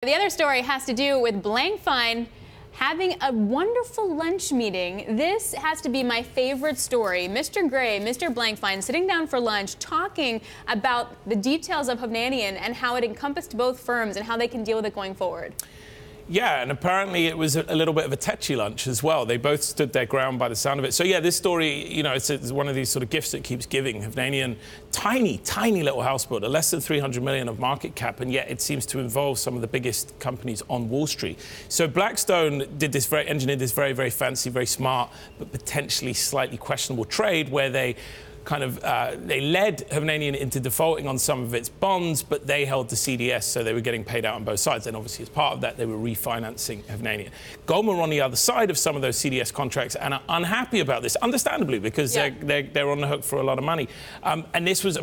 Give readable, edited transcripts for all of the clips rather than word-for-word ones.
The other story has to do with Blankfein having a wonderful lunch meeting. This has to be my favorite story. Mr. Gray, Mr. Blankfein, sitting down for lunch, talking about the details of Hovnanian and how it encompassed both firms and how they can deal with it going forward. Yeah, and apparently it was a little bit of a tetchy lunch as well. They both stood their ground by the sound of it. So yeah, this story, you know, it's one of these sort of gifts that keeps giving. Hovnanian, tiny little house builder, less than 300 million of market cap, and yet it seems to involve some of the biggest companies on Wall Street. So Blackstone engineered this very fancy, very smart, but potentially slightly questionable trade where they they led Hovnanian into defaulting on some of its bonds, but they held the CDS, so they were getting paid out on both sides. And obviously, as part of that, they were refinancing Hovnanian. Goldman were on the other side of some of those CDS contracts and are unhappy about this, understandably, because they're on the hook for a lot of money. And this was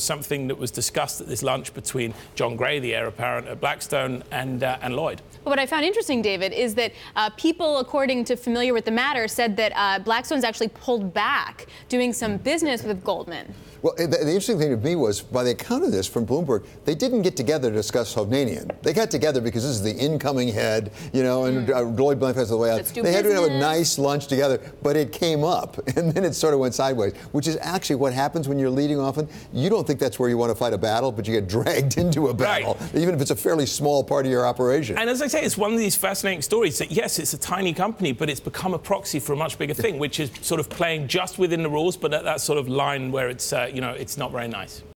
something that was discussed at this lunch between John Gray, the heir apparent at Blackstone, and Lloyd. Well, what I found interesting, David, is that people, according to familiar with the matter, said that Blackstone's actually pulled back doing some business with Goldman. Well, the interesting thing to me was, by the account of this from Bloomberg, they didn't get together to discuss Hovnanian. They got together because this is the incoming head, you know, and Lloyd Blankfein the way out. They had to have a nice lunch together, but it came up, and then it sort of went sideways, which is actually what happens when you're leading often. You don't think that's where you want to fight a battle, but you get dragged into a battle, even if it's a fairly small part of your operation. And as I say, it's one of these fascinating stories that, yes, it's a tiny company, but it's become a proxy for a much bigger thing, which is sort of playing just within the rules, but at that sort of line where it's, you know, it's not very nice.